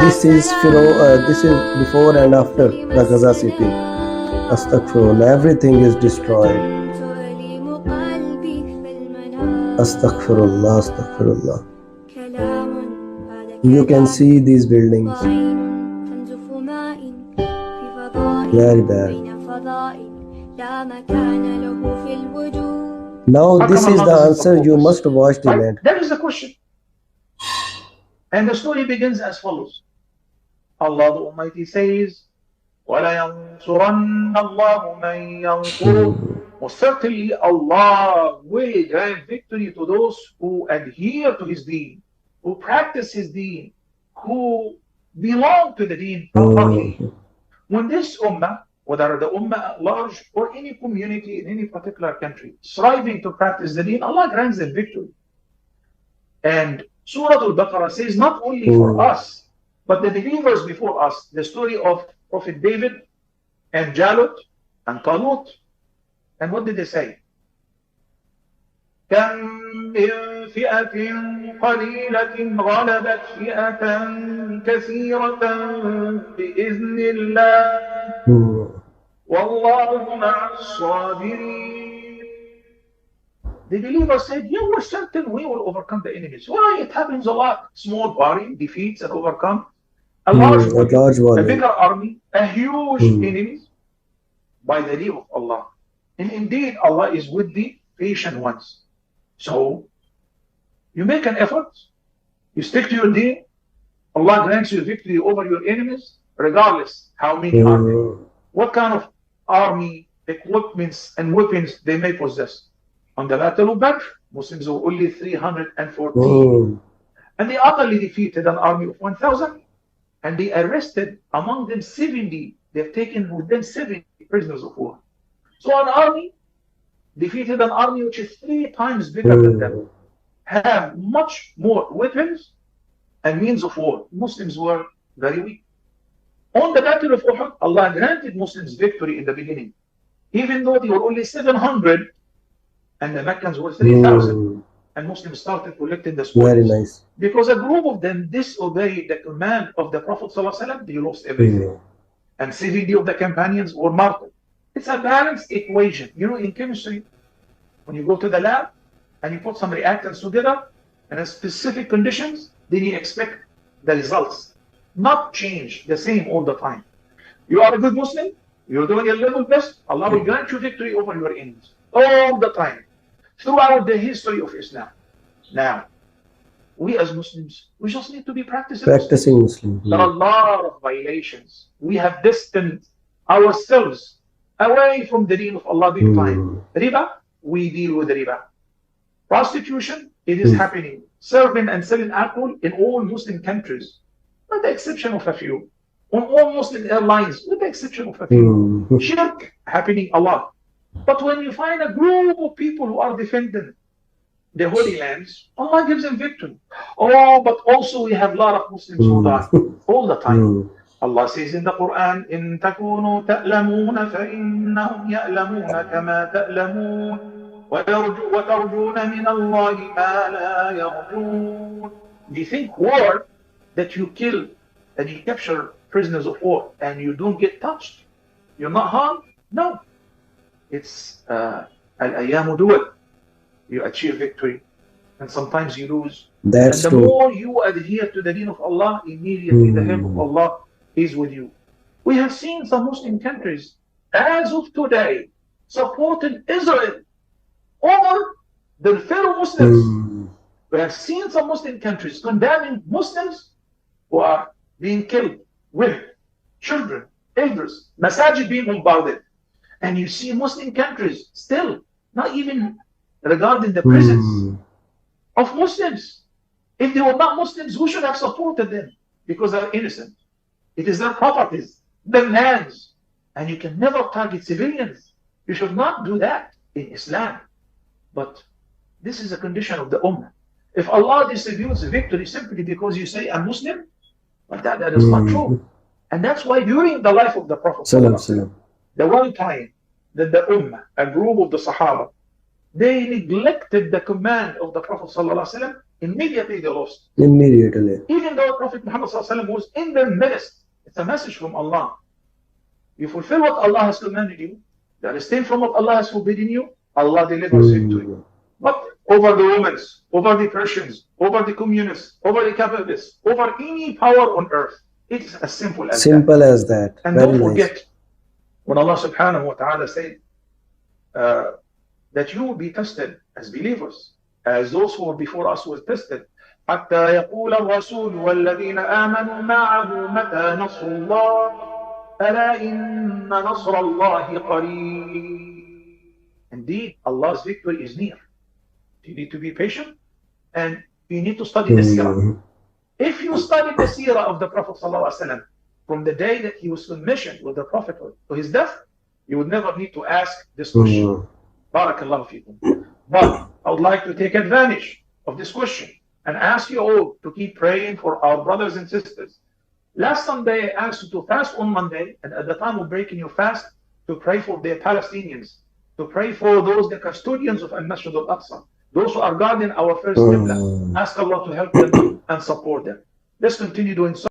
this is this is before and after the Gaza city. Astaghfirullah, everything is destroyed. Astaghfirullah, astaghfirullah. You can see these buildings. Very bad. Now this is the answer. You must watch the land. That is the question. And the story begins as follows. Allah the Almighty says, وَلَيَنْصُرَنَّ اللَّهُ مَنْ يَنْصُرُهُ. Most certainly Allah will grant victory to those who adhere to His deen, who practice His deen, who belong to the deen properly. When this ummah, whether the ummah at large or any community in any particular country, striving to practice the deen, Allah grants them victory. And Surah Al-Baqarah says not only for us, but the believers before us, the story of Prophet David and Jalut and Talut. And what did they say? كم من فئة قليلة غلبت فئة كثيرة بإذن الله والله مع الصابرين. The believers said, yeah, we're certain we will overcome the enemies. Why? It happens a lot. Small party defeats and overcome a large one, a bigger army, a huge enemies by the leave of Allah. And indeed, Allah is with the patient ones. So, you make an effort, you stick to your deen, Allah grants you victory over your enemies, regardless how many are there. What kind of army, equipments, and weapons they may possess. On the Battle of Badr, Muslims were only 314. And they utterly defeated an army of 1,000. And they arrested among them 70. They've taken with them 70 prisoners of war. So an army defeated an army which is 3 times bigger than them, have much more weapons and means of war. Muslims were very weak. On the Battle of Uhud, Allah granted Muslims victory in the beginning, even though they were only 700 and the Meccans were 3,000. And Muslims started collecting the spoils. Very nice. Because a group of them disobeyed the command of the Prophet ﷺ, they lost everything. And 70 of the companions were martyred. It's a balanced equation. You know, in chemistry, when you go to the lab and you put some reactants together in a specific conditions, then you expect the results not change the same all the time. You are a good Muslim, you're doing your level best, Allah will grant you victory over your enemies all the time, throughout the history of Islam. Now, we as Muslims, we just need to be practicing Muslim. There are a lot of violations. We have distanced ourselves away from the deen of Allah big time. Riba, we deal with riba. Prostitution, it is happening. Serving and selling alcohol in all Muslim countries, with the exception of a few. On all Muslim airlines, with the exception of a few. Shirk, happening a lot. But when you find a group of people who are defending the Holy Lands, Allah gives them victory. Oh, but also we have a lot of Muslims who die all the time. Allah says in the Quran, إِن تَكُونُوا تَأْلَمُونَ فَإِنَّهُمْ يَأْلَمُونَ كَمَا تَأْلَمُونَ وَتَرْجُونَ مِنَ اللَّهِ مَا لَا يَرْجُونَ. Do you think war, that you kill and you capture prisoners of war and you don't get touched, you're not harmed? No. It's al-ayyamu duwal. You achieve victory and sometimes you lose. That's and the more you adhere to the deen of Allah, immediately the help of Allah is with you. We have seen some Muslim countries, as of today, supporting Israel over their fellow Muslims. We have seen some Muslim countries condemning Muslims who are being killed, women, children, elders, masajid being bombarded. And you see Muslim countries still not even regarding the presence of Muslims. If they were not Muslims, who should have supported them? Because they're innocent. It is their properties, their lands. And you can never target civilians. You should not do that in Islam. But this is a condition of the Ummah. If Allah distributes victory simply because you say, I'm Muslim, but that is not true. And that's why during the life of the Prophet, the one time that the Ummah, a group of the Sahaba, They neglected the command of the Prophet ﷺ, immediately they lost. Immediately. Even though Prophet Muhammad ﷺ was in their midst, it's a message from Allah. You fulfill what Allah has commanded you, you abstain from what Allah has forbidden you, Allah delivers it to you. But over the Romans, over the Persians, over the communists, over the capitalists, over any power on earth, it is as simple as Simple as that. And Very don't nice. forget, when Allah subhanahu wa ta'ala said that you will be tested as believers, as those who were before us were tested. حتى يقول الرسول والذين آمنوا معه متى نصر الله ألا إن نصر الله قريب. Indeed, Allah's victory is near. You need to be patient and you need to study the seerah. If you study the seerah of the Prophet ﷺ, from the day that he was commissioned with the prophethood to his death, you would never need to ask this question. Barakallahu fikum. But I would like to take advantage of this question and ask you all to keep praying for our brothers and sisters. Last Sunday, I asked you to fast on Monday, and at the time of breaking your fast, to pray for the Palestinians, to pray for those, the custodians of Al-Masjid al-Aqsa, those who are guarding our first Qibla. Ask Allah to help them and support them. Let's continue doing so.